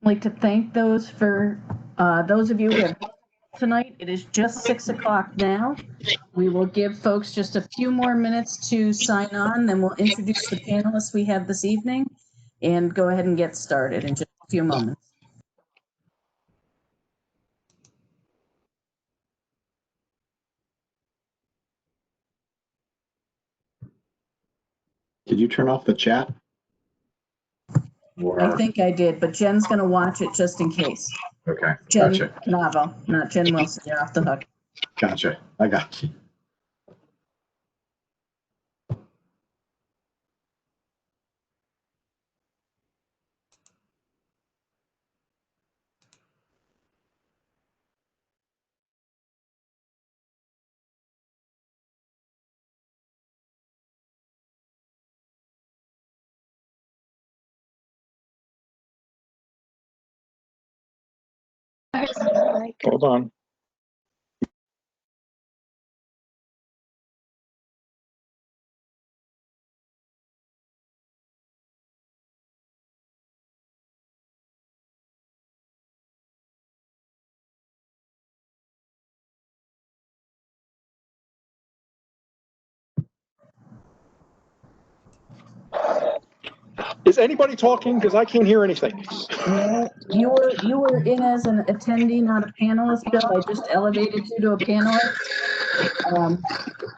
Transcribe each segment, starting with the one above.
like to thank those for those of you who have tonight. It is just 6 o'clock now. We will give folks just a few more minutes to sign on, then we'll introduce the panelists we have this evening and go ahead and get started in just a few moments. Did you turn off the chat? I think I did, but Jen's going to watch it just in case. Okay, Jen gotcha. Canavo, not Jen Wilson. You're off the hook. Gotcha. I got you. Hold on. Is anybody talking? Because I can't hear anything. No, you were in as an attendee, not a panelist, Bill. I just elevated you to a panelist.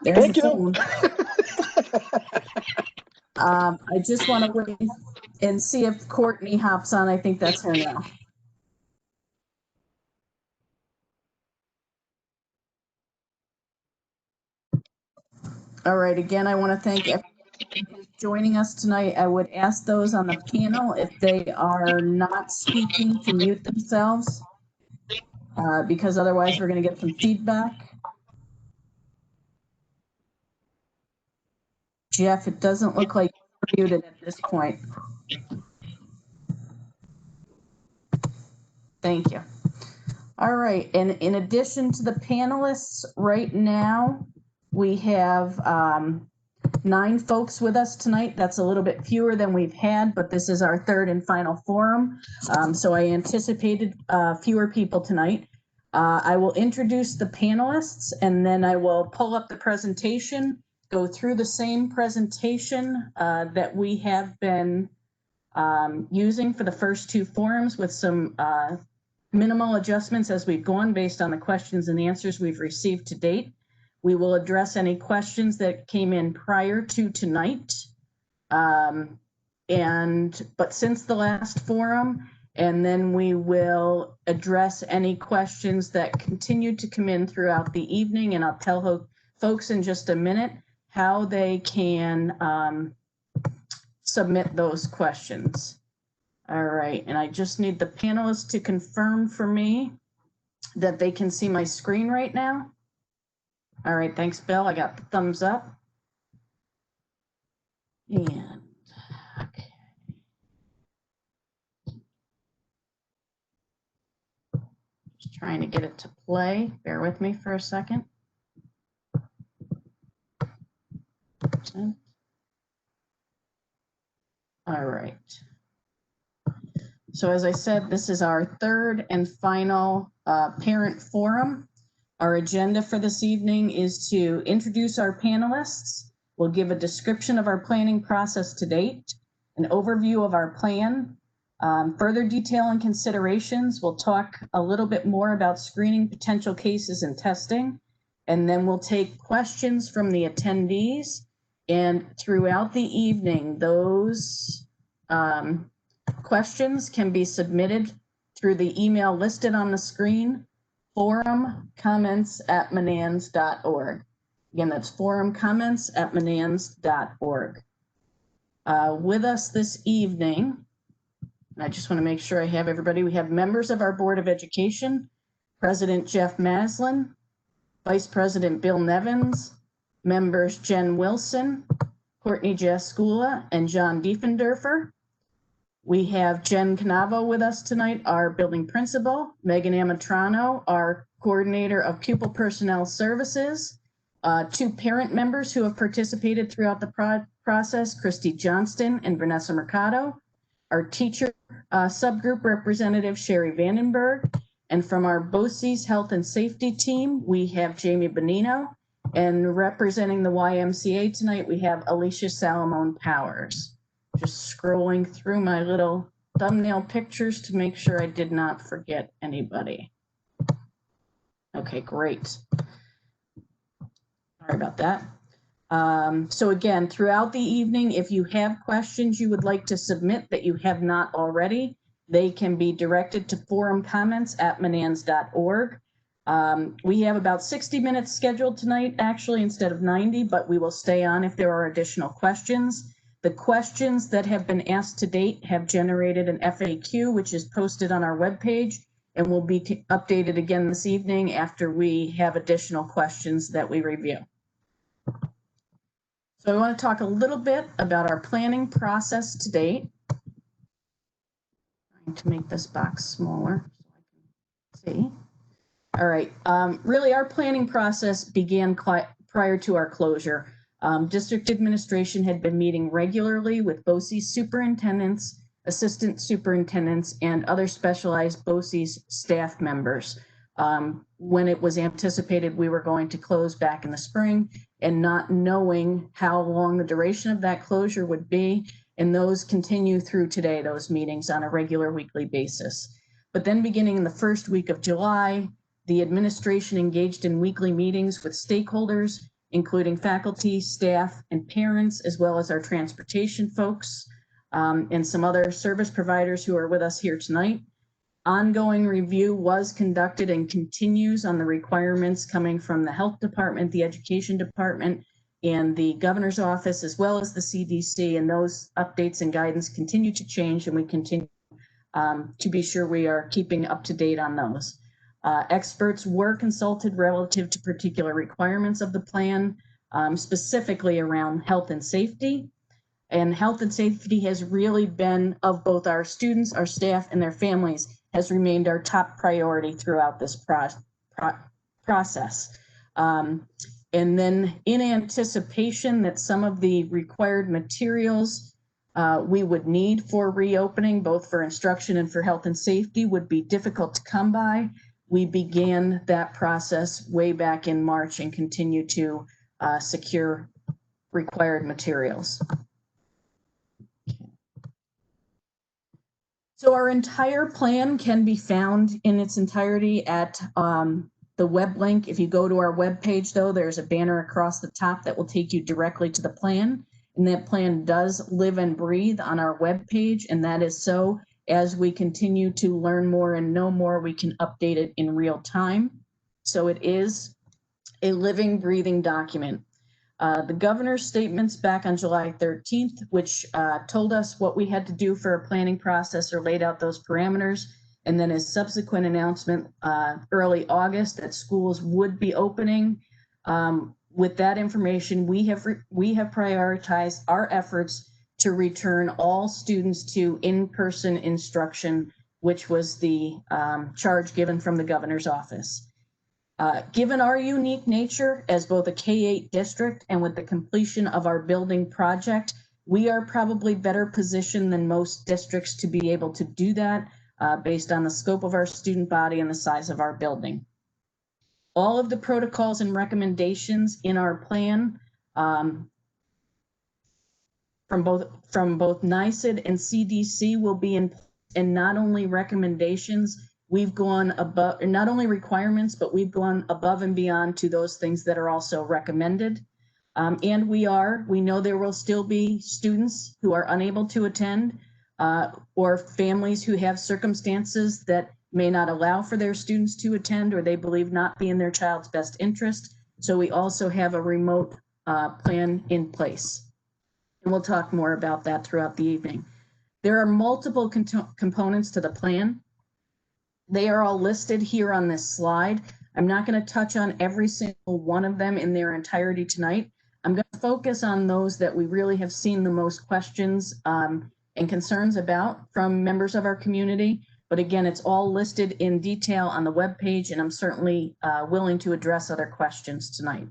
There's Thank the you. phone. I just want to wait and see if Courtney hops on. I think that's her now. All right, again, I want to thank everyone who's joining us tonight. I would ask those on the panel, if they are not speaking, to mute themselves, because otherwise we're going to get some feedback. Jeff, it doesn't look like you're muted at this point. Thank you. All right, and in addition to the panelists, right now we have 9 folks with us tonight. That's a little bit fewer than we've had, but this is our third and final forum. So I anticipated fewer people tonight. I will introduce the panelists and then I will pull up the presentation, go through the same presentation that we have been using for the first 2 forums with some minimal adjustments as we've gone based on the questions and answers we've received to date. We will address any questions that came in prior to tonight. But since the last forum, and then we will address any questions that continue to come in throughout the evening. And I'll tell folks in just a minute how they can submit those questions. All right, and I just need the panelists to confirm for me that they can see my screen right now. All right, thanks, Bill. I got the thumbs up. And okay. Just trying to get it to play. Bear with me for a second. All right. So as I said, this is our third and final parent forum. Our agenda for this evening is to introduce our panelists. We'll give a description of our planning process to date, an overview of our plan, further detail and considerations. We'll talk a little bit more about screening potential cases and testing, and then we'll take questions from the attendees. And throughout the evening, those questions can be submitted through the email listed on the screen, forumcomments@menands.org. Again, that's forumcomments@menands.org. With us this evening, and I just want to make sure I have everybody. We have members of our Board of Education, President Jeff Maslin, Vice President Bill Nevins, members Jen Wilson, Courtney Jaskula, and John Diefendorfer. We have Jen Canavo with us tonight, our building principal, Megan Amatrano, our coordinator of pupil personnel services, 2 parent members who have participated throughout the process, Christy Johnston and Vanessa Mercado, our teacher subgroup representative, Sherry Vandenberg. And from our BOCES Health and Safety team, we have Jamie Bonino. And representing the YMCA tonight, we have Alicia Salamone Powers. Just scrolling through my little thumbnail pictures to make sure I did not forget anybody. Okay, great. Sorry about that. So again, throughout the evening, if you have questions you would like to submit that you have not already, they can be directed to forumcomments@manans.org. We have about 60 minutes scheduled tonight, actually, instead of 90, but we will stay on if there are additional questions. The questions that have been asked to date have generated an FAQ, which is posted on our webpage and will be updated again this evening after we have additional questions that we review. So I want to talk a little bit about our planning process to date. I'm trying to make this box smaller so I can see. All right, really our planning process began prior to our closure. District administration had been meeting regularly with BOCES superintendents, assistant superintendents, and other specialized BOCES staff members. When it was anticipated we were going to close back in the spring, and not knowing how long the duration of that closure would be. And those continue through today, those meetings on a regular weekly basis. But then beginning in the first week of July, the administration engaged in weekly meetings with stakeholders, including faculty, staff, and parents, as well as our transportation folks, and some other service providers who are with us here tonight. Ongoing review was conducted and continues on the requirements coming from the health department, the education department, and the governor's office, as well as the CDC. And those updates and guidance continue to change, and we continue to be sure we are keeping up to date on those. Experts were consulted relative to particular requirements of the plan, specifically around health and safety. And health and safety has really been, of both our students, our staff, and their families, has remained our top priority throughout this process. And then in anticipation that some of the required materials we would need for reopening, both for instruction and for health and safety, would be difficult to come by, we began that process way back in March and continue to secure required materials. So our entire plan can be found in its entirety at the web link. If you go to our web page, though, there's a banner across the top that will take you directly to the plan. And that plan does live and breathe on our web page, and that is so as we continue to learn more and know more, we can update it in real time. So it is a living, breathing document. The governor's statements back on July 13th, which told us what we had to do for a planning process or laid out those parameters, and then his subsequent announcement early August that schools would be opening. With that information, we have prioritized our efforts to return all students to in-person instruction, which was the charge given from the governor's office. Given our unique nature as both a K-8 district and with the completion of our building project, we are probably better positioned than most districts to be able to do that based on the scope of our student body and the size of our building. All of the protocols and recommendations in our plan from both NICED and CDC will be in, and not only recommendations, we've gone above, not only requirements, but we've gone above and beyond to those things that are also recommended. And we know there will still be students who are unable to attend or families who have circumstances that may not allow for their students to attend or they believe not be in their child's best interest. So we also have a remote plan in place. And we'll talk more about that throughout the evening. There are multiple components to the plan. They are all listed here on this slide. I'm not going to touch on every single one of them in their entirety tonight. I'm going to focus on those that we really have seen the most questions and concerns about from members of our community. But again, it's all listed in detail on the webpage, and I'm certainly willing to address other questions tonight.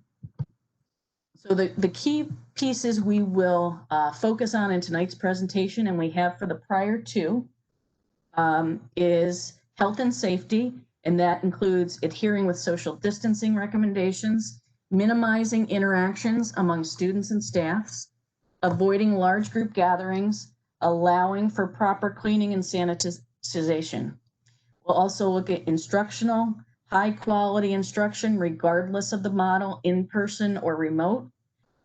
So the key pieces we will focus on in tonight's presentation, and we have for the prior two, is health and safety, and that includes adhering with social distancing recommendations, minimizing interactions among students and staffs, avoiding large group gatherings, allowing for proper cleaning and sanitization. We'll also look at instructional, high quality instruction, regardless of the model, in person or remote,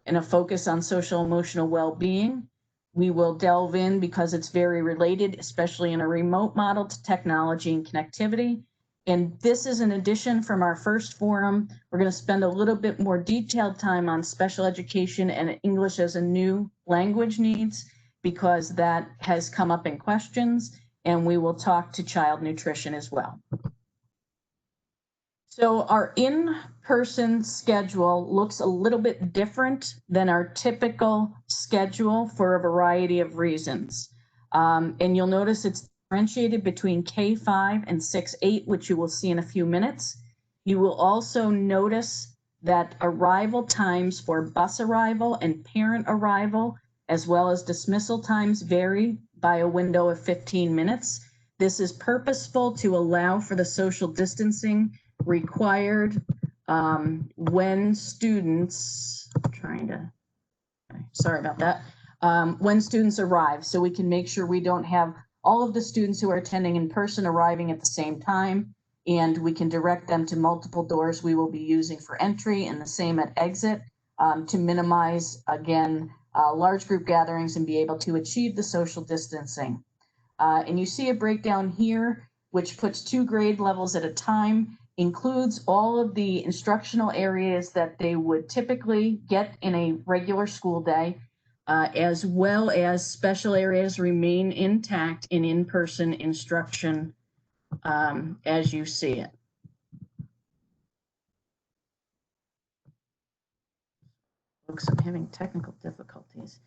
and a focus on social emotional well-being. We will delve in, because it's very related, especially in a remote model, to technology and connectivity. And this is an addition from our first forum. We're going to spend a little bit more detailed time on special education and English as a new language needs, because that has come up in questions, and we will talk to child nutrition as well. So our in-person schedule looks a little bit different than our typical schedule for a variety of reasons. And you'll notice it's differentiated between K5 and 6-8, which you will see in a few minutes. You will also notice that arrival times for bus arrival and parent arrival, as well as dismissal times, vary by a window of 15 minutes. This is purposeful to allow for the social distancing required when students, sorry about that, when students arrive, so we can make sure we don't have all of the students who are attending in person arriving at the same time, and we can direct them to multiple doors we will be using for entry and the same at exit, to minimize, again, large group gatherings and be able to achieve the social distancing. And you see a breakdown here, which puts 2 grade levels at a time, includes all of the instructional areas that they would typically get in a regular school day, as well as special areas remain intact in in-person instruction, as you see it. Folks, I'm having technical difficulties.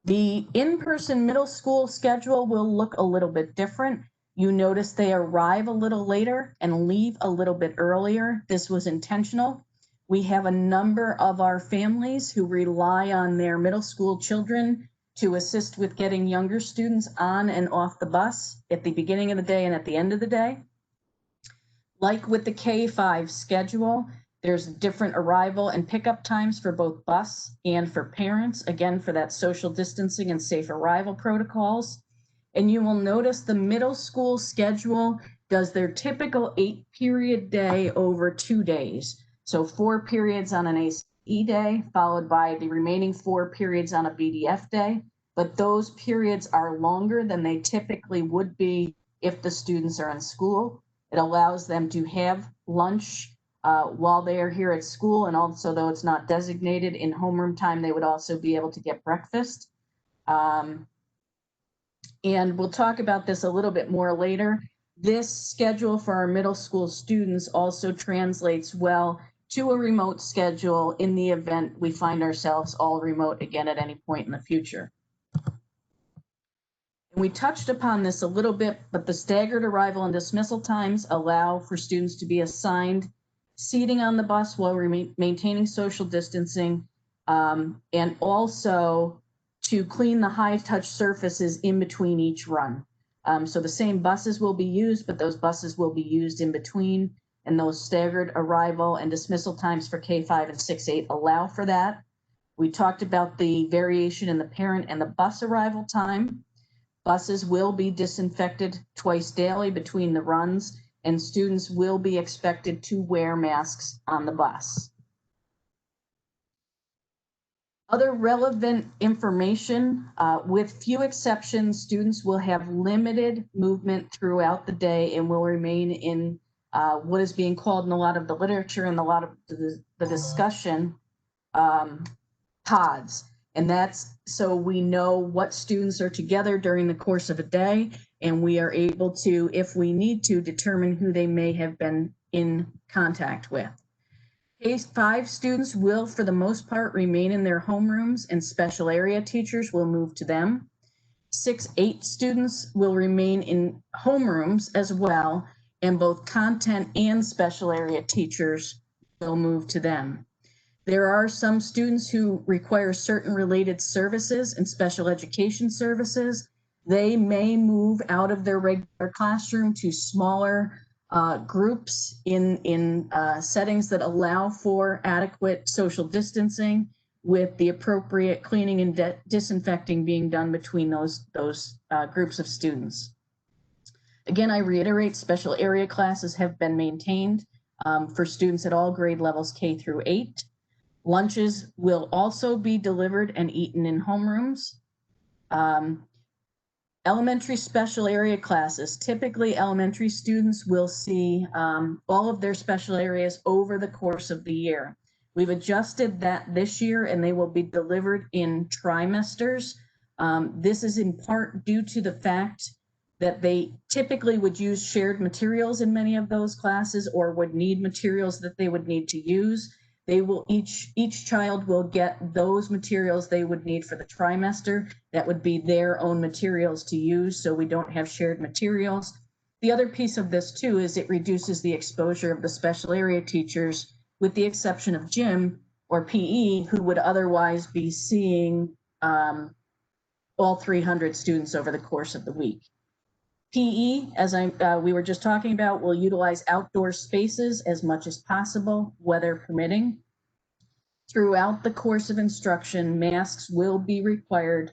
The in-person middle school schedule will look a little bit different. You notice they arrive a little later and leave a little bit earlier. This was intentional. We have a number of our families who rely on their middle school children to assist with getting younger students on and off the bus at the beginning of the day and at the end of the day. Like with the K5 schedule, there's different arrival and pickup times for both bus and for parents, again, for that social distancing and safe arrival protocols. And you will notice the middle school schedule does their typical 8-period day over 2 days. So 4 periods on an ACE day, followed by the remaining 4 periods on a BDF day. But those periods are longer than they typically would be if the students are in school. It allows them to have lunch while they are here at school, and also, though it's not designated in homeroom time, they would also be able to get breakfast. And we'll talk about this a little bit more later. This schedule for our middle school students also translates well to a remote schedule in the event we find ourselves all remote again at any point in the future. And we touched upon this a little bit, but the staggered arrival and dismissal times allow for students to be assigned seating on the bus while maintaining social distancing, and also to clean the high-touch surfaces in between each run. So the same buses will be used, but those buses will be used in between, and those staggered arrival and dismissal times for K5 and 6-8 allow for that. We talked about the variation in the parent and the bus arrival time. Buses will be disinfected twice daily between the runs, and students will be expected to wear masks on the bus. Other relevant information, with few exceptions, students will have limited movement throughout the day and will remain in what is being called in a lot of the literature and a lot of the discussion, pods. And that's so we know what students are together during the course of a day, and we are able to, if we need to, determine who they may have been in contact with. K5 students will, for the most part, remain in their homerooms, and special area teachers will move to them. 6-8 students will remain in homerooms as well, and both content and special area teachers will move to them. There are some students who require certain related services and special education services. They may move out of their regular classroom to smaller groups in settings that allow for adequate social distancing, with the appropriate cleaning and disinfecting being done between those groups of students. Again, I reiterate, special area classes have been maintained for students at all grade levels K through 8. Lunches will also be delivered and eaten in homerooms. Elementary special area classes, typically elementary students will see all of their special areas over the course of the year. We've adjusted that this year, and they will be delivered in trimesters. This is in part due to the fact that they typically would use shared materials in many of those classes, or would need materials that they would need to use. They will each child will get those materials they would need for the trimester. That would be their own materials to use, so we don't have shared materials. The other piece of this too is it reduces the exposure of the special area teachers, with the exception of gym or PE, who would otherwise be seeing all 300 students over the course of the week. PE, as we were just talking about, will utilize outdoor spaces as much as possible, weather permitting. Throughout the course of instruction, masks will be required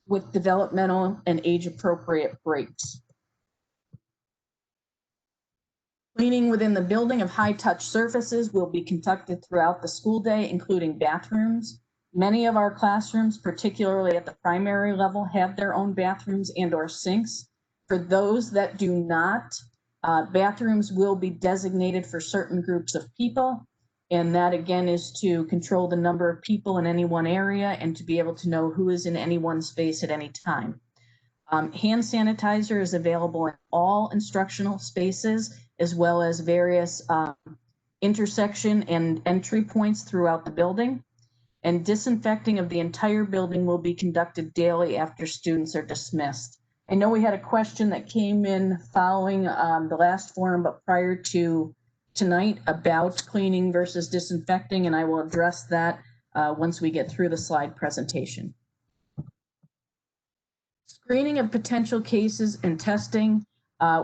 with developmental and age-appropriate breaks. Cleaning within the building of high-touch surfaces will be conducted throughout the school day, including bathrooms. Many of our classrooms, particularly at the primary level, have their own bathrooms and/or sinks. For those that do not, bathrooms will be designated for certain groups of people, and that again is to control the number of people in any one area and to be able to know who is in any one space at any time. Hand sanitizer is available in all instructional spaces, as well as various intersection and entry points throughout the building. And disinfecting of the entire building will be conducted daily after students are dismissed. I know we had a question that came in following the last forum, but prior to tonight, about cleaning versus disinfecting, and I will address that once we get through the slide presentation. Screening of potential cases and testing.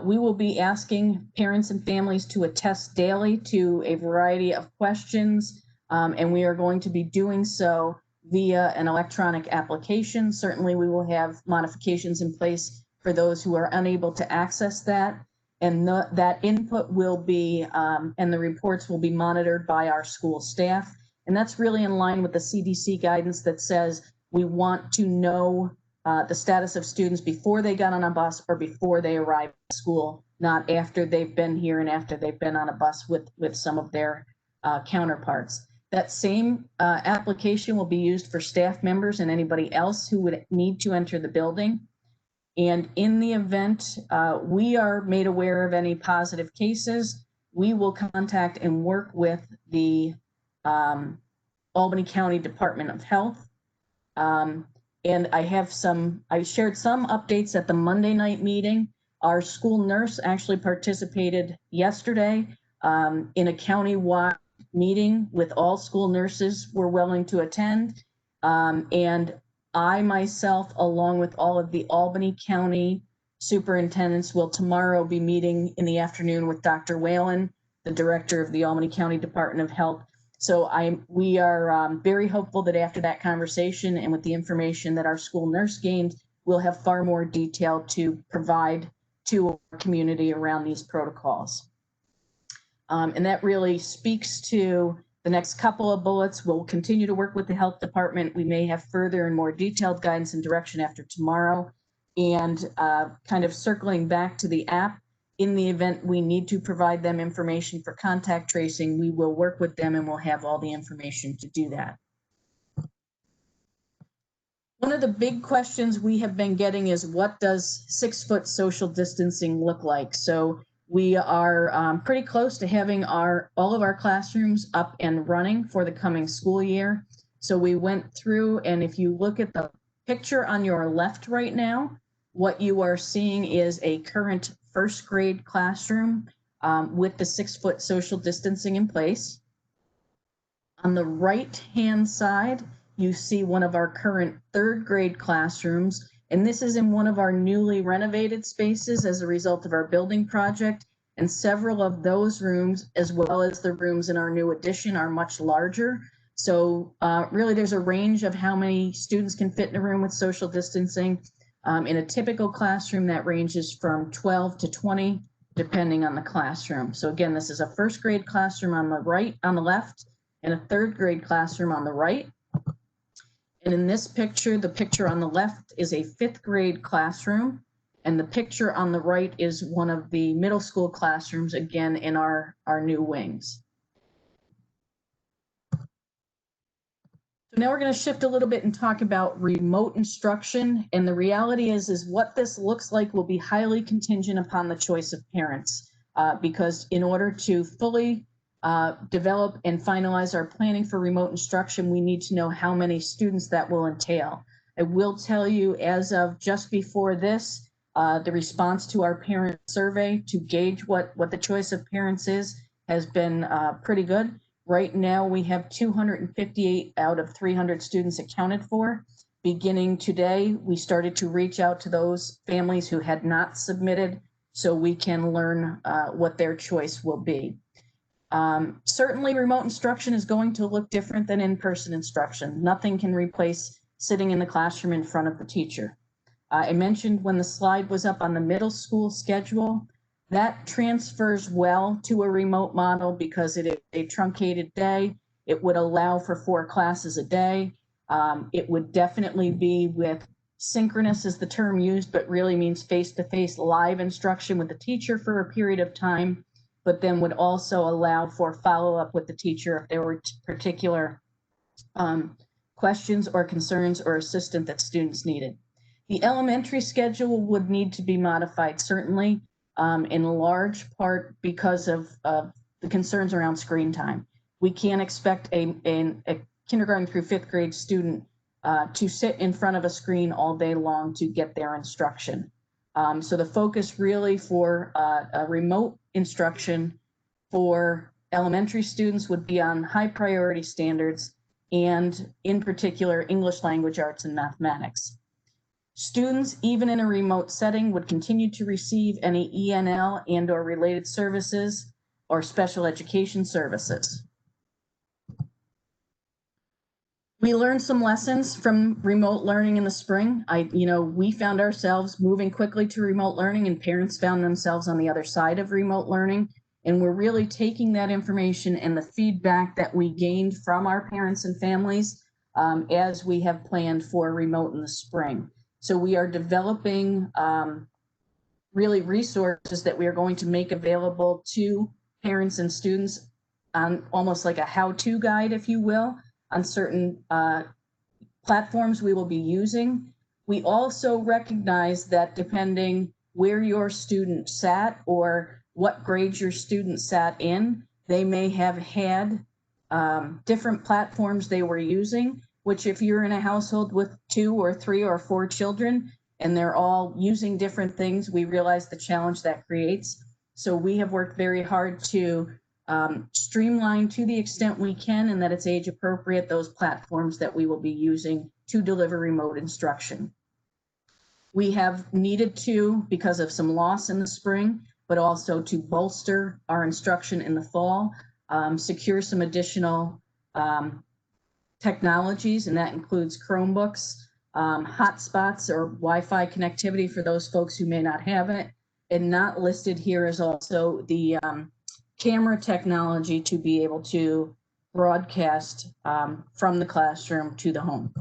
We will be asking parents and families to attest daily to a variety of questions, and we are going to be doing so via an electronic application. Certainly, we will have modifications in place for those who are unable to access that, and that input will be, and the reports will be monitored by our school staff. And that's really in line with the CDC guidance that says we want to know the status of students before they got on a bus or before they arrived at school, not after they've been here and after they've been on a bus with some of their counterparts. That same application will be used for staff members and anybody else who would need to enter the building. And in the event we are made aware of any positive cases, we will contact and work with the Albany County Department of Health. And I shared some updates at the Monday night meeting. Our school nurse actually participated yesterday in a county-wide meeting with all school nurses were willing to attend. And I myself, along with all of the Albany County superintendents, will tomorrow be meeting in the afternoon with Dr. Whalen, the director of the Albany County Department of Health. So we are very hopeful that after that conversation and with the information that our school nurse gained, we'll have far more detail to provide to our community around these protocols. And that really speaks to the next couple of bullets. We'll continue to work with the health department. We may have further and more detailed guidance and direction after tomorrow. And kind of circling back to the app, in the event we need to provide them information for contact tracing, we will work with them and we'll have all the information to do that. One of the big questions we have been getting is, what does 6-foot social distancing look like? So we are pretty close to having all of our classrooms up and running for the coming school year. So we went through, and if you look at the picture on your left right now, what you are seeing is a current first grade classroom with the 6-foot social distancing in place. On the right hand side, you see one of our current third grade classrooms, And this is in one of our newly renovated spaces as a result of our building project. And several of those rooms, as well as the rooms in our new addition, are much larger. So really there's a range of how many students can fit in a room with social distancing. In a typical classroom, that ranges from 12 to 20, depending on the classroom. So again, this is a first grade classroom on the left, and a third grade classroom on the right. And in this picture, the picture on the left is a fifth grade classroom, and the picture on the right is one of the middle school classrooms, again, in our new wings. So now we're going to shift a little bit and talk about remote instruction. And the reality is what this looks like will be highly contingent upon the choice of parents, because in order to fully develop and finalize our planning for remote instruction, we need to know how many students that will entail. I will tell you, as of just before this, the response to our parent survey to gauge what the choice of parents is has been pretty good. Right now, we have 258 out of 300 students accounted for. Beginning today, we started to reach out to those families who had not submitted so we can learn what their choice will be. Certainly, remote instruction is going to look different than in-person instruction. Nothing can replace sitting in the classroom in front of the teacher. I mentioned when the slide was up on the middle school schedule, that transfers well to a remote model because it is a truncated day. It would allow for 4 classes a day. It would definitely be with synchronous is the term used, but really means face-to-face live instruction with the teacher for a period of time, but then would also allow for follow-up with the teacher if there were particular questions or concerns or assistance that students needed. The elementary schedule would need to be modified, certainly, in large part because of the concerns around screen time. We can't expect a kindergarten through 5th grade student to sit in front of a screen all day long to get their instruction. So the focus really for a remote instruction for elementary students would be on high priority standards and in particular English language arts and mathematics. Students, even in a remote setting, would continue to receive any ENL and or related services or special education services. We learned some lessons from remote learning in the spring. We found ourselves moving quickly to remote learning, and parents found themselves on the other side of remote learning. And we're really taking that information and the feedback that we gained from our parents and families as we have planned for remote in the spring. So we are developing really resources that we are going to make available to parents and students on almost like a how-to guide, if you will, on certain platforms we will be using. We also recognize that depending where your student sat or what grade your student sat in, they may have had different platforms they were using, which if you're in a household with 2 or 3 or 4 children and they're all using different things, we realize the challenge that creates. So we have worked very hard to streamline to the extent we can and that it's age appropriate those platforms that we will be using to deliver remote instruction. We have needed to, because of some loss in the spring, but also to bolster our instruction in the fall, secure some additional technologies, and that includes Chromebooks, hotspots or Wi-Fi connectivity for those folks who may not have it. And not listed here is also the camera technology to be able to broadcast from the classroom to the home.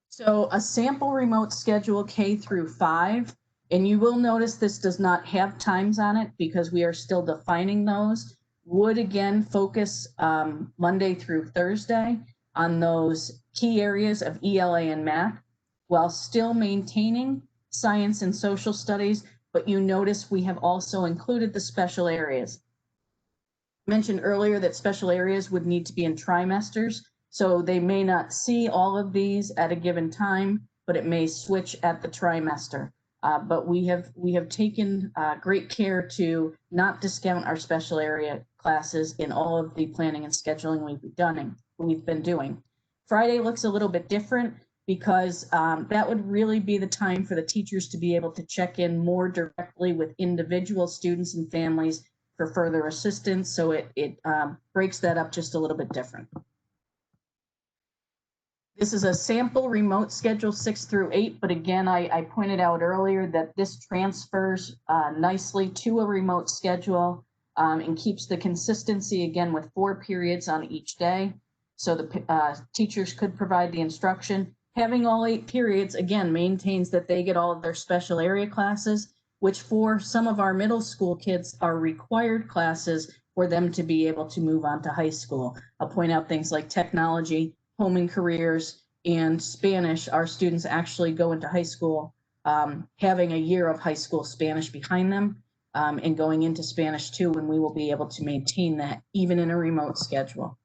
So a sample remote schedule K through 5, and you will notice this does not have times on it because we are still defining those, would again focus Monday through Thursday on those key areas of ELA and math while still maintaining science and social studies, but you notice we have also included the special areas. I mentioned earlier that special areas would need to be in trimesters, so they may not see all of these at a given time, but it may switch at the trimester. But we have taken great care to not discount our special area classes in all of the planning and scheduling we've been doing. Friday looks a little bit different because that would really be the time for the teachers to be able to check in more directly with individual students and families for further assistance. So it breaks that up just a little bit different. This is a sample remote schedule 6 through 8, but again, I pointed out earlier that this transfers nicely to a remote schedule and keeps the consistency again with 4 periods on each day. So the teachers could provide the instruction. Having all 8 periods again maintains that they get all of their special area classes, which for some of our middle school kids are required classes for them to be able to move on to high school. I'll point out things like technology, home and careers, and Spanish. Our students actually go into high school having a year of high school Spanish behind them and going into Spanish 2, and we will be able to maintain that even in a remote schedule.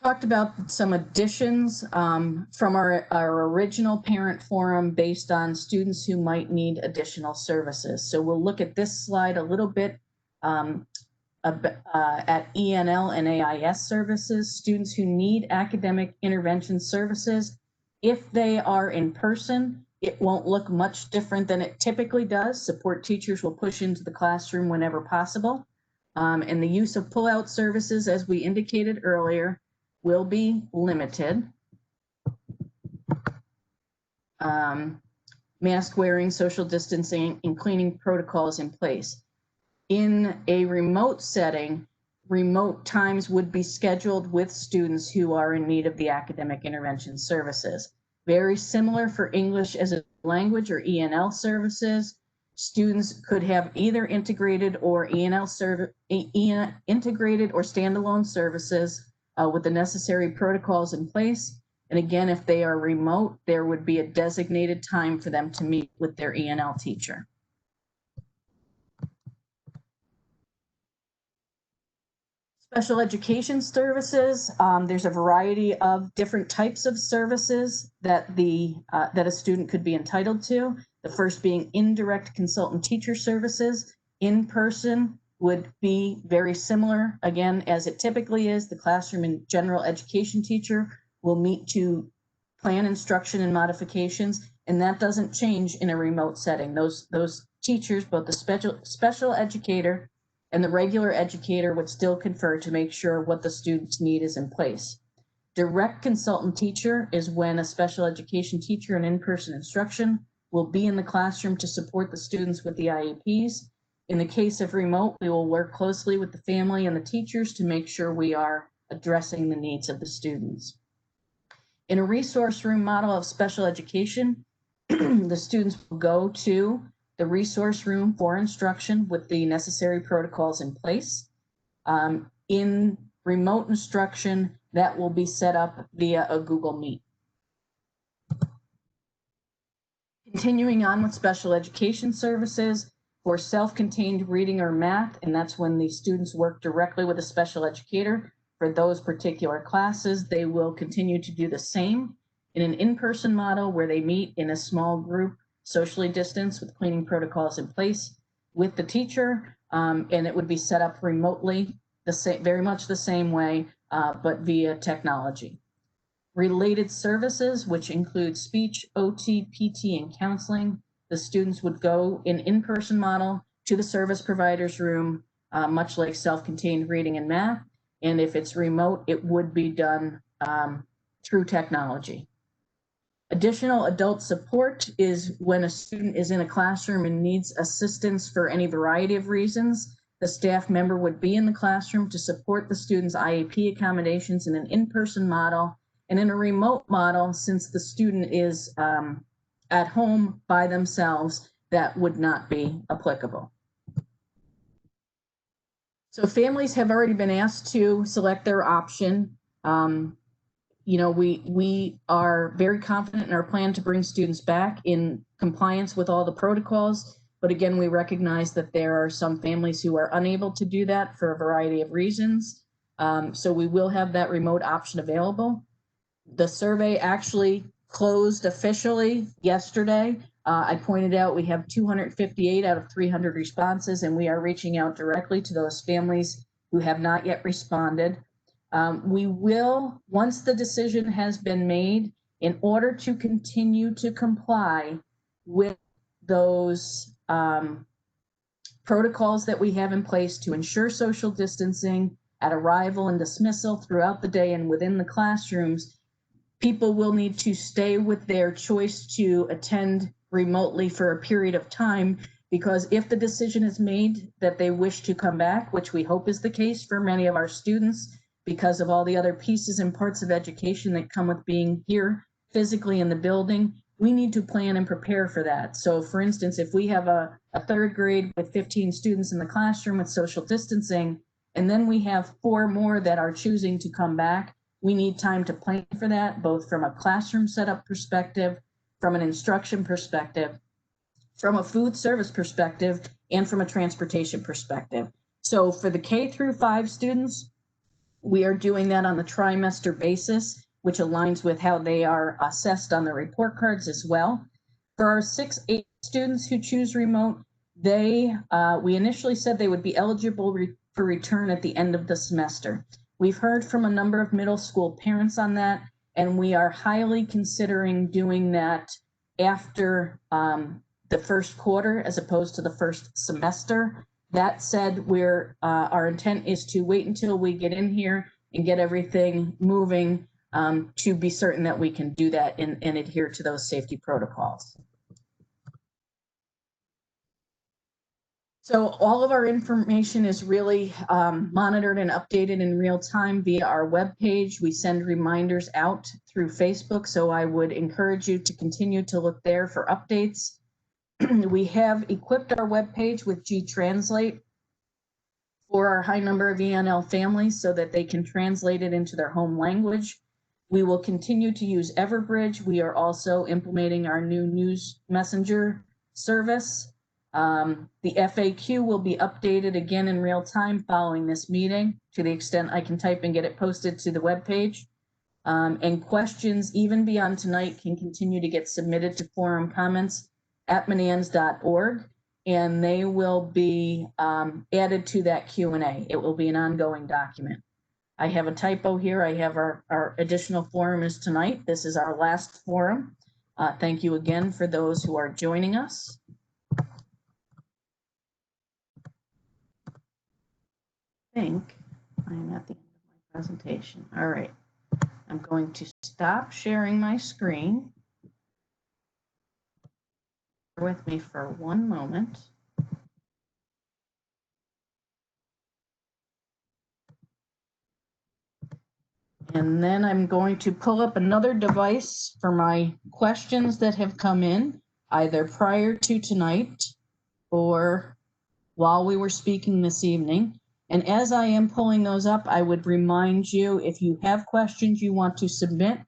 I talked about some additions from our original parent forum based on students who might need additional services. So we'll look at this slide a little bit at ENL and AIS services, students who need academic intervention services. If they are in person, it won't look much different than it typically does. Support teachers will push into the classroom whenever possible. And the use of pull-out services, as we indicated earlier, will be limited. Mask wearing, social distancing, and cleaning protocols in place. In a remote setting, remote times would be scheduled with students who are in need of the academic intervention services. Very similar for English as a language or ENL services. Students could have either integrated or integrated or standalone services with the necessary protocols in place. And again, if they are remote, there would be a designated time for them to meet with their ENL teacher. Special education services, there's a variety of different types of services that that a student could be entitled to. The first being indirect consultant teacher services. In person would be very similar, again, as it typically is. The classroom and general education teacher will meet to plan instruction and modifications, and that doesn't change in a remote setting. Those teachers, both the special educator and the regular educator, would still confer to make sure what the students need is in place. Direct consultant teacher is when a special education teacher in in-person instruction will be in the classroom to support the students with the IEPs. In the case of remote, we will work closely with the family and the teachers to make sure we are addressing the needs of the students. In a resource room model of special education, the students will go to the resource room for instruction with the necessary protocols in place. In remote instruction, that will be set up via a Google Meet. Continuing on with special education services for self-contained reading or math, and that's when the students work directly with a special educator. For those particular classes, they will continue to do the same in an in-person model where they meet in a small group, socially distanced with cleaning protocols in place with the teacher, and it would be set up remotely, very much the same way, but via technology. Related services, which include speech, OT, PT, and counseling, the students would go in-person model to the service provider's room, much like self-contained reading and math. And if it's remote, it would be done through technology. Additional adult support is when a student is in a classroom and needs assistance for any variety of reasons. The staff member would be in the classroom to support the student's IEP accommodations in an in-person model. And in a remote model, since the student is at home by themselves, that would not be applicable. So families have already been asked to select their option. You know, we are very confident in our plan to bring students back in compliance with all the protocols. But again, we recognize that there are some families who are unable to do that for a variety of reasons. So we will have that remote option available. The survey actually closed officially yesterday. I pointed out we have 258 out of 300 responses, and we are reaching out directly to those families who have not yet responded. We will, once the decision has been made, in order to continue to comply with those protocols that we have in place to ensure social distancing at arrival and dismissal throughout the day and within the classrooms, people will need to stay with their choice to attend remotely for a period of time, because if the decision is made that they wish to come back, which we hope is the case for many of our students, because of all the other pieces and parts of education that come with being here physically in the building, we need to plan and prepare for that. So for instance, if we have a third grade with 15 students in the classroom with social distancing, and then we have 4 more that are choosing to come back, we need time to plan for that, both from a classroom setup perspective, from an instruction perspective, from a food service perspective, and from a transportation perspective. So for the K-5 students, we are doing that on the trimester basis, which aligns with how they are assessed on the report cards as well. For our 6-8 students who choose remote, we initially said they would be eligible for return at the end of the semester. We've heard from a number of middle school parents on that, and we are highly considering doing that after the first quarter as opposed to the first semester. That said, our intent is to wait until we get in here and get everything moving to be certain that we can do that and adhere to those safety protocols. So all of our information is really monitored and updated in real time via our webpage. We send reminders out through Facebook, so I would encourage you to continue to look there for updates. We have equipped our webpage with G-Translate for our high number of ENL families so that they can translate it into their home language. We will continue to use Everbridge. We are also implementing our new news messenger service. The FAQ will be updated again in real time following this meeting, to the extent I can type and get it posted to the webpage. And questions, even beyond tonight, can continue to get submitted to forum comments at manans.org, and they will be added to that Q&A. It will be an ongoing document. I have a typo here. I have our additional forum is tonight. This is our last forum. Thank you again for those who are joining us. I think I'm at the end of my presentation. All right. I'm going to stop sharing my screen. Bear with me for 1 moment. And then I'm going to pull up another device for my questions that have come in, either prior to tonight or while we were speaking this evening. And as I am pulling those up, I would remind you, if you have questions you want to submit,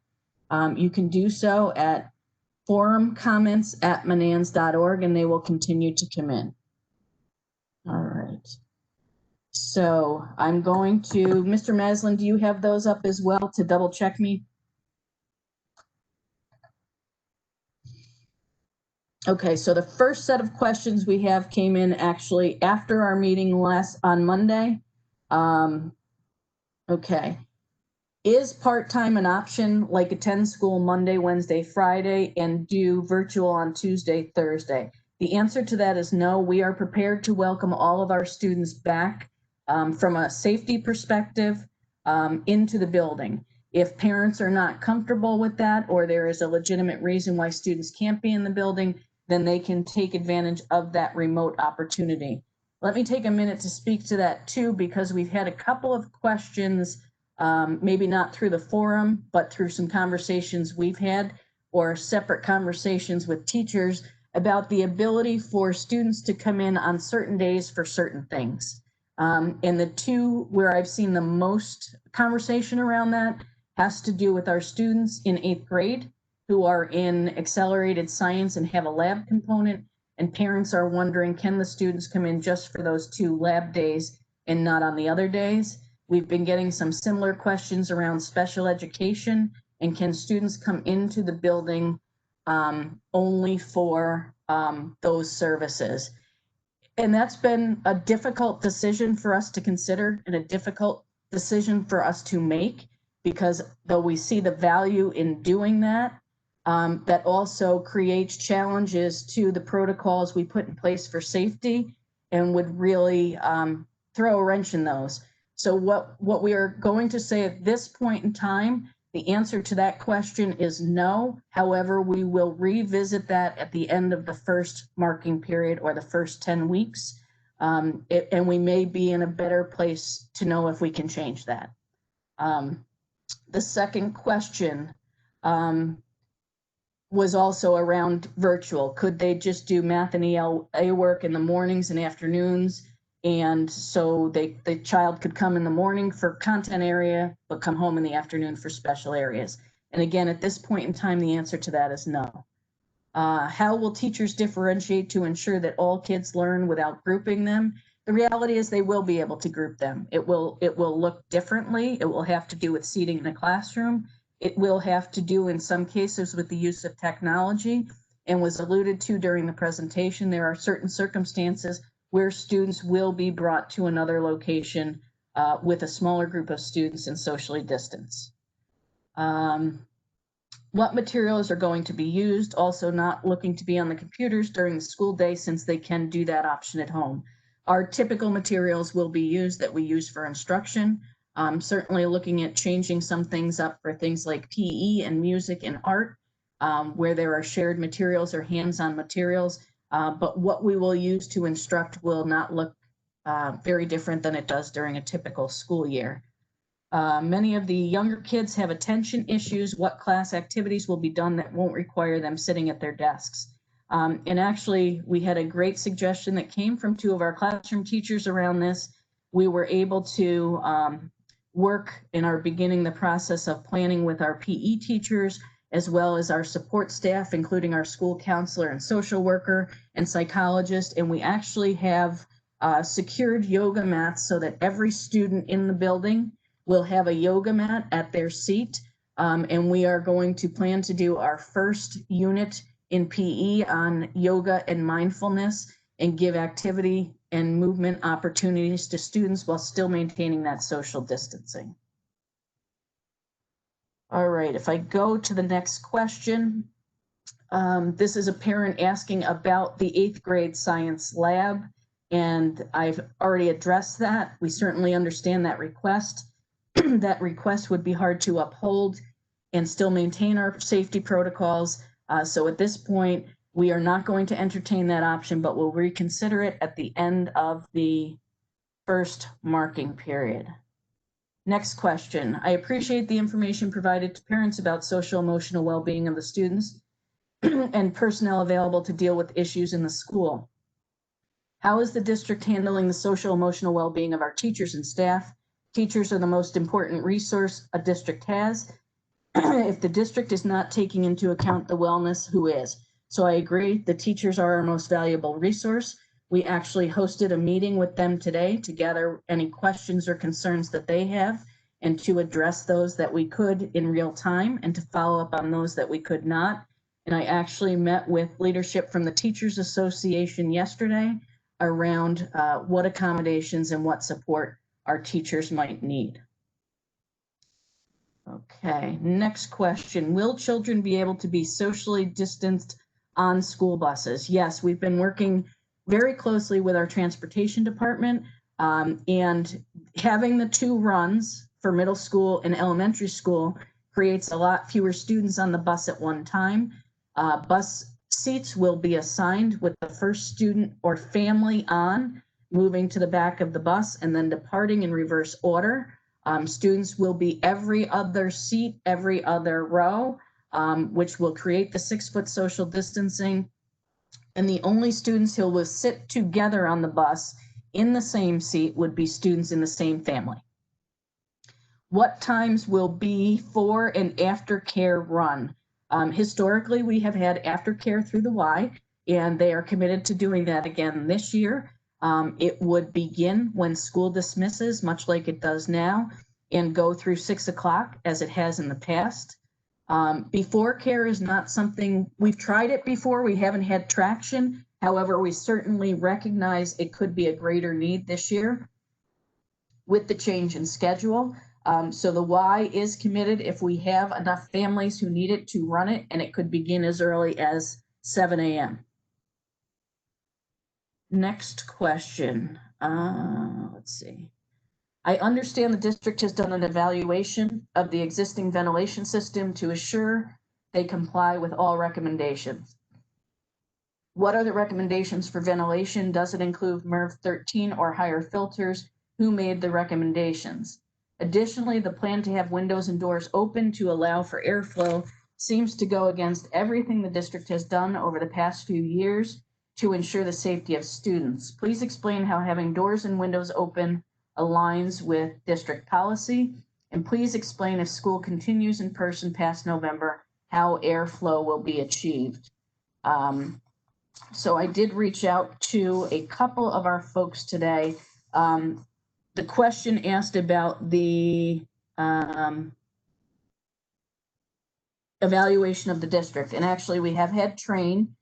you can do so at forumcomments@manans.org, and they will continue to come in. All right. So I'm going to, Mr. Maslin, do you have those up as well to double check me? Okay, so the first set of questions we have came in actually after our meeting on Monday. Okay. Is part-time an option, like attend school Monday, Wednesday, Friday, and do virtual on Tuesday, Thursday? The answer to that is no. We are prepared to welcome all of our students back from a safety perspective into the building. If parents are not comfortable with that, or there is a legitimate reason why students can't be in the building, then they can take advantage of that remote opportunity. Let me take a minute to speak to that too, because we've had a couple of questions, maybe not through the forum, but through some conversations we've had or separate conversations with teachers about the ability for students to come in on certain days for certain things. And the two where I've seen the most conversation around that has to do with our students in 8th grade who are in accelerated science and have a lab component, and parents are wondering, can the students come in just for those 2 lab days and not on the other days? We've been getting some similar questions around special education, and can students come into the building only for those services? And that's been a difficult decision for us to consider, and a difficult decision for us to make, because though we see the value in doing that, that also creates challenges to the protocols we put in place for safety and would really throw a wrench in those. So what we are going to say at this point in time, the answer to that question is no. However, we will revisit that at the end of the first marking period or the first 10 weeks. And we may be in a better place to know if we can change that. The second question was also around virtual. Could they just do math and ELA work in the mornings and afternoons? And so the child could come in the morning for content area, but come home in the afternoon for special areas. And again, at this point in time, the answer to that is no. How will teachers differentiate to ensure that all kids learn without grouping them? The reality is they will be able to group them. It will look differently. It will have to do with seating in the classroom. It will have to do in some cases with the use of technology, and was alluded to during the presentation. There are certain circumstances where students will be brought to another location with a smaller group of students and socially distanced. What materials are going to be used? Also not looking to be on the computers during the school day, since they can do that option at home. Our typical materials will be used that we use for instruction. Certainly looking at changing some things up for things like PE and music and art, where there are shared materials or hands-on materials. But what we will use to instruct will not look very different than it does during a typical school year. Many of the younger kids have attention issues. What class activities will be done that won't require them sitting at their desks? And actually, we had a great suggestion that came from two of our classroom teachers around this. We were able to work and are beginning the process of planning with our PE teachers, as well as our support staff, including our school counselor and social worker and psychologist. And we actually have secured yoga mats so that every student in the building will have a yoga mat at their seat. And we are going to plan to do our first unit in PE on yoga and mindfulness, and give activity and movement opportunities to students while still maintaining that social distancing. All right, if I go to the next question, this is a parent asking about the 8th grade science lab, and I've already addressed that. We certainly understand that request. That request would be hard to uphold and still maintain our safety protocols. So at this point, we are not going to entertain that option, but we'll reconsider it at the end of the first marking period. Next question. I appreciate the information provided to parents about social emotional well-being of the students and personnel available to deal with issues in the school. How is the district handling the social emotional well-being of our teachers and staff? Teachers are the most important resource a district has. If the district is not taking into account the wellness, who is? So I agree, the teachers are our most valuable resource. We actually hosted a meeting with them today to gather any questions or concerns that they have, and to address those that we could in real time, and to follow up on those that we could not. And I actually met with leadership from the Teachers Association yesterday around what accommodations and what support our teachers might need. Okay, next question. Will children be able to be socially distanced on school buses? Yes, we've been working very closely with our transportation department, and having the 2 runs for middle school and elementary school creates a lot fewer students on the bus at one time. Bus seats will be assigned with the first student or family on, moving to the back of the bus, and then departing in reverse order. Students will be every other seat, every other row, which will create the 6-foot social distancing. And the only students who will sit together on the bus in the same seat would be students in the same family. What times will be for an aftercare run? Historically, we have had aftercare through the Y, and they are committed to doing that again this year. It would begin when school dismisses, much like it does now, and go through 6 o'clock as it has in the past. Before care is not something, we've tried it before, we haven't had traction. However, we certainly recognize it could be a greater need this year. with the change in schedule. So the Y is committed if we have enough families who need it to run it, and it could begin as early as 7 a.m. Next question. Let's see. I understand the district has done an evaluation of the existing ventilation system to assure they comply with all recommendations. What are the recommendations for ventilation? Does it include MERV 13 or higher filters? Who made the recommendations? Additionally, the plan to have windows and doors open to allow for airflow seems to go against everything the district has done over the past few years to ensure the safety of students. Please explain how having doors and windows open aligns with district policy. And please explain if school continues in person past November, how airflow will be achieved. So I did reach out to a couple of our folks today. The question asked about the evaluation of the district. And actually we have had train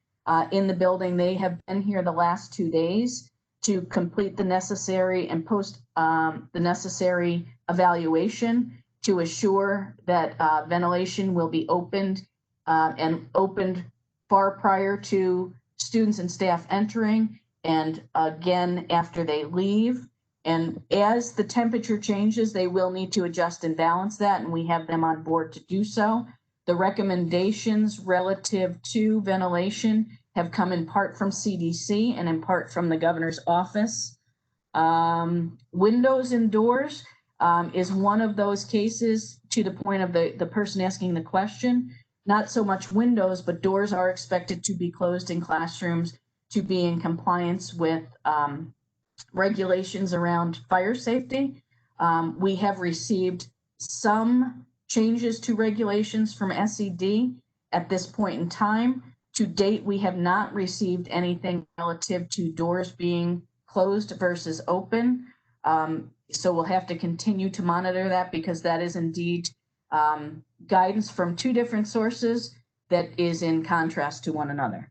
in the building. They have been here the last 2 days to complete the necessary and post the necessary evaluation to assure that ventilation will be opened and opened far prior to students and staff entering, and again after they leave. And as the temperature changes, they will need to adjust and balance that, and we have them on board to do so. The recommendations relative to ventilation have come in part from CDC and in part from the governor's office. Windows and doors is one of those cases, to the point of the person asking the question. Not so much windows, but doors are expected to be closed in classrooms to be in compliance with regulations around fire safety. We have received some changes to regulations from SED at this point in time. To date, we have not received anything relative to doors being closed versus open. So we'll have to continue to monitor that, because that is indeed guidance from two different sources that is in contrast to one another.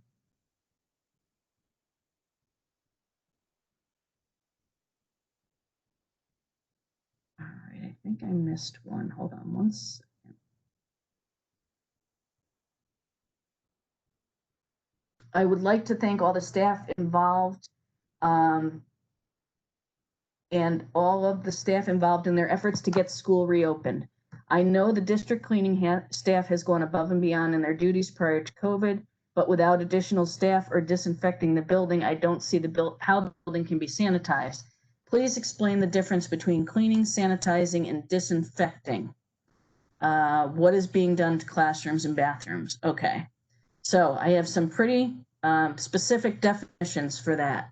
All right, I think I missed one. Hold on one second. I would like to thank all the staff involved and all of the staff involved in their efforts to get school reopened. I know the district cleaning staff has gone above and beyond in their duties prior to COVID, but without additional staff or disinfecting the building, I don't see how the building can be sanitized. Please explain the difference between cleaning, sanitizing, and disinfecting. What is being done to classrooms and bathrooms? Okay, so I have some pretty specific definitions for that.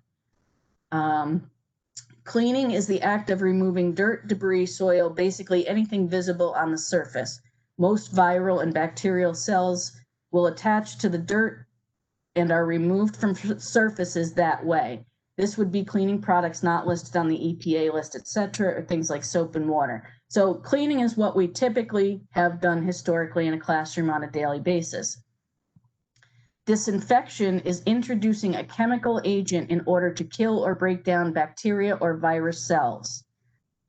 Cleaning is the act of removing dirt, debris, soil, basically anything visible on the surface. Most viral and bacterial cells will attach to the dirt and are removed from surfaces that way. This would be cleaning products not listed on the EPA list, etc., or things like soap and water. So cleaning is what we typically have done historically in a classroom on a daily basis. Disinfection is introducing a chemical agent in order to kill or break down bacteria or virus cells.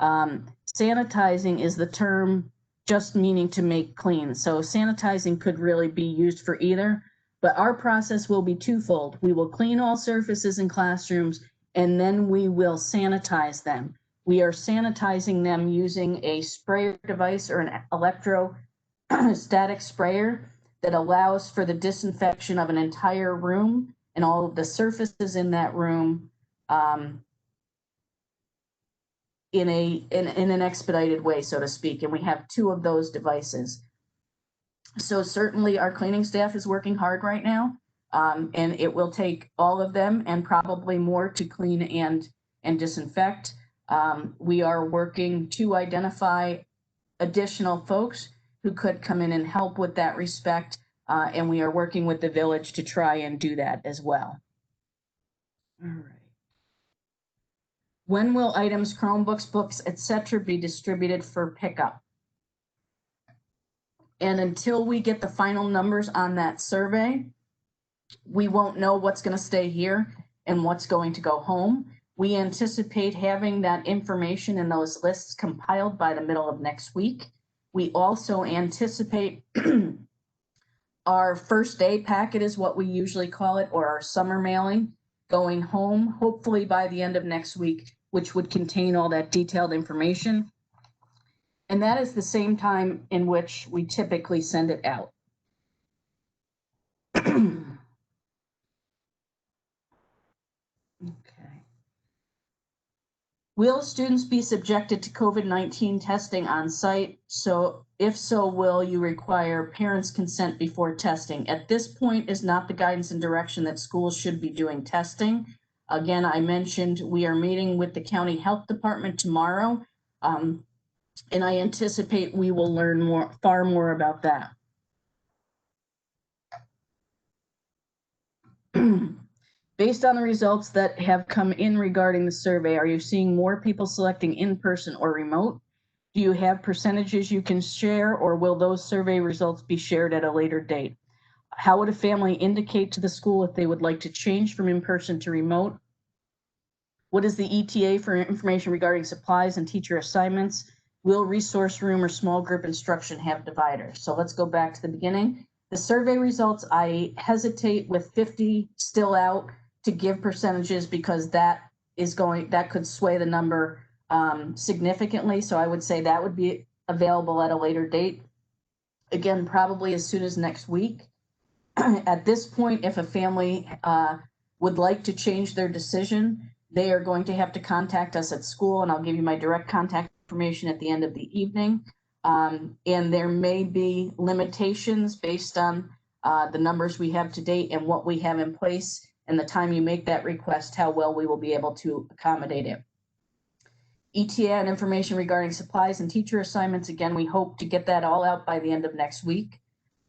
Sanitizing is the term just meaning to make clean. So sanitizing could really be used for either, but our process will be twofold. We will clean all surfaces in classrooms, and then we will sanitize them. We are sanitizing them using a sprayer device or an electrostatic sprayer that allows for the disinfection of an entire room and all of the surfaces in that room in an expedited way, so to speak. And we have two of those devices. So certainly our cleaning staff is working hard right now, and it will take all of them and probably more to clean and disinfect. We are working to identify additional folks who could come in and help with that respect. And we are working with the village to try and do that as well. All right. When will items, Chromebooks, books, etc., be distributed for pickup? And until we get the final numbers on that survey, we won't know what's going to stay here and what's going to go home. We anticipate having that information and those lists compiled by the middle of next week. We also anticipate our first day packet is what we usually call it, or our summer mailing, going home, hopefully by the end of next week, which would contain all that detailed information. And that is the same time in which we typically send it out. Okay. Will students be subjected to COVID-19 testing on site? So if so, will you require parents' consent before testing? At this point is not the guidance and direction that schools should be doing testing. Again, I mentioned we are meeting with the county health department tomorrow, and I anticipate we will learn far more about that. Based on the results that have come in regarding the survey, are you seeing more people selecting in-person or remote? Do you have percentages you can share, or will those survey results be shared at a later date? How would a family indicate to the school if they would like to change from in-person to remote? What is the ETA for information regarding supplies and teacher assignments? Will resource room or small group instruction have dividers? So let's go back to the beginning. The survey results, I hesitate with 50 still out to give percentages because that could sway the number significantly. So I would say that would be available at a later date. Again, probably as soon as next week. At this point, if a family would like to change their decision, they are going to have to contact us at school, and I'll give you my direct contact information at the end of the evening. And there may be limitations based on the numbers we have to date and what we have in place, and the time you make that request, how well we will be able to accommodate it. ETA and information regarding supplies and teacher assignments, again, we hope to get that all out by the end of next week.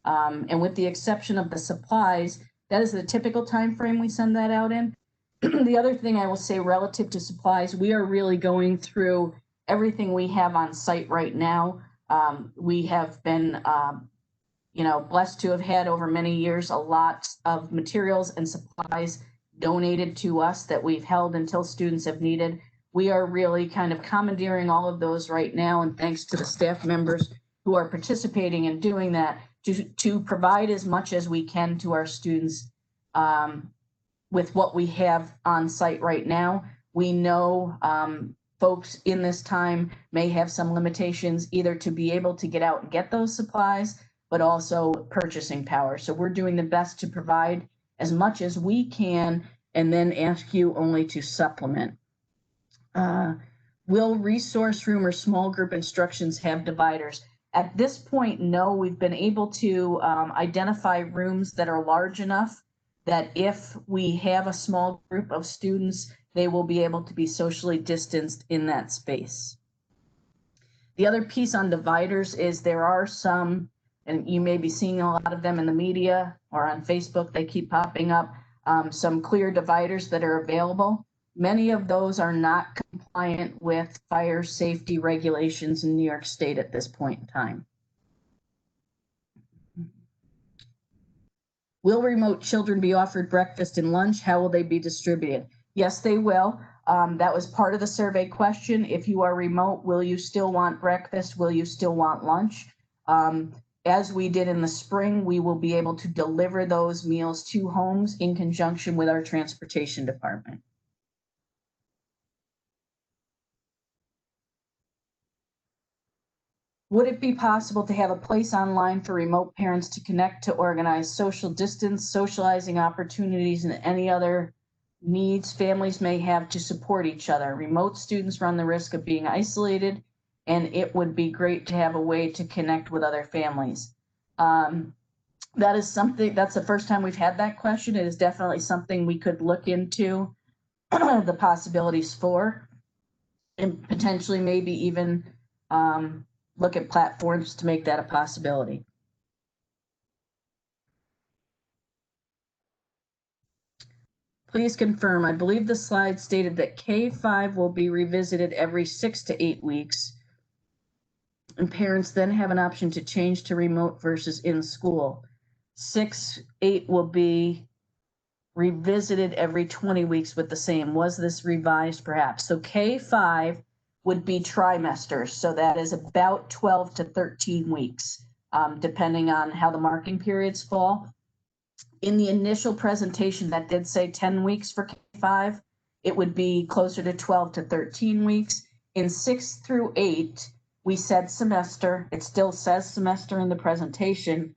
And with the exception of the supplies, that is the typical time frame we send that out in. The other thing I will say relative to supplies, we are really going through everything we have on site right now. We have been blessed to have had over many years a lot of materials and supplies donated to us that we've held until students have needed. We are really kind of commandeering all of those right now, and thanks to the staff members who are participating in doing that, to provide as much as we can to our students with what we have on site right now. We know folks in this time may have some limitations either to be able to get out and get those supplies, but also purchasing power. So we're doing the best to provide as much as we can and then ask you only to supplement. Will resource room or small group instructions have dividers? At this point, no. We've been able to identify rooms that are large enough that if we have a small group of students, they will be able to be socially distanced in that space. The other piece on dividers is there are some, and you may be seeing a lot of them in the media or on Facebook, they keep popping up, some clear dividers that are available. Many of those are not compliant with fire safety regulations in New York State at this point in time. Will remote children be offered breakfast and lunch? How will they be distributed? Yes, they will. That was part of the survey question. If you are remote, will you still want breakfast? Will you still want lunch? As we did in the spring, we will be able to deliver those meals to homes in conjunction with our transportation department. Would it be possible to have a place online for remote parents to connect to organize social distance, socializing opportunities, and any other needs families may have to support each other? Remote students run the risk of being isolated, and it would be great to have a way to connect with other families. That is something, that's the first time we've had that question. It is definitely something we could look into the possibilities for, and potentially maybe even look at platforms to make that a possibility. Please confirm. I believe the slide stated that K-5 will be revisited every 6 to 8 weeks, and parents then have an option to change to remote versus in school. 6, 8 will be revisited every 20 weeks with the same. Was this revised perhaps? So K5 would be trimesters. So that is about 12 to 13 weeks, depending on how the marking periods fall. In the initial presentation, that did say 10 weeks for K5. It would be closer to 12 to 13 weeks. In 6 through 8, we said semester. It still says semester in the presentation,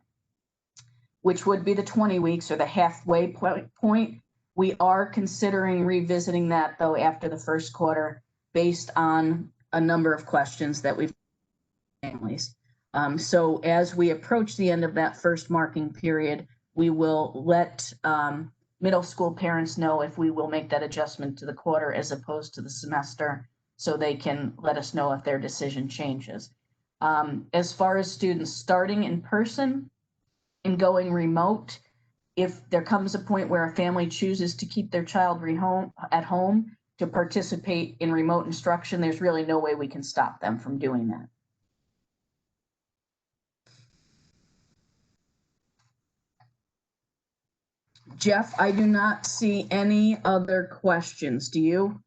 which would be the 20 weeks or the halfway point. We are considering revisiting that, though, after the first quarter, based on a number of questions that we've families. So as we approach the end of that first marking period, we will let middle school parents know if we will make that adjustment to the quarter as opposed to the semester, so they can let us know if their decision changes. As far as students starting in person and going remote, if there comes a point where a family chooses to keep their child at home to participate in remote instruction, there's really no way we can stop them from doing that. Jeff, I do not see any other questions. Do you?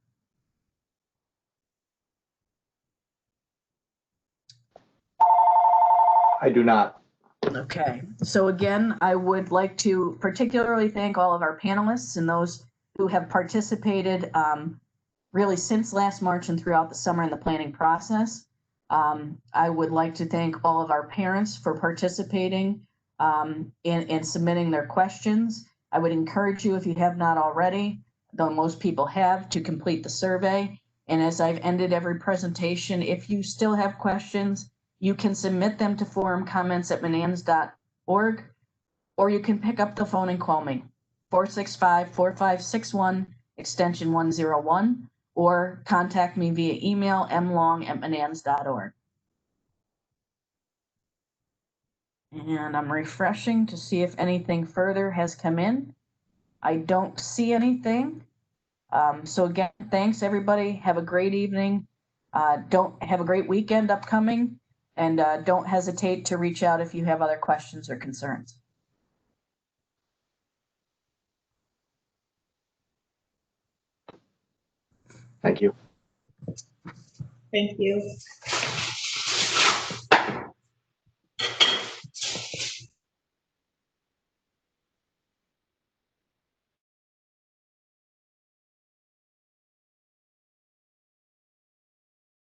I do not. Okay, so again, I would like to particularly thank all of our panelists and those who have participated really since last March and throughout the summer in the planning process. I would like to thank all of our parents for participating in submitting their questions. I would encourage you, if you have not already, though most people have, to complete the survey. And as I've ended every presentation, if you still have questions, you can submit them to forumcomments@menands.org, or you can pick up the phone and call me, 465-4561, extension 101, or contact me via email, mlong@menands.org. And I'm refreshing to see if anything further has come in. I don't see anything. So again, thanks everybody. Have a great evening. Don't have a great weekend upcoming, and don't hesitate to reach out if you have other questions or concerns. Thank you. Thank you.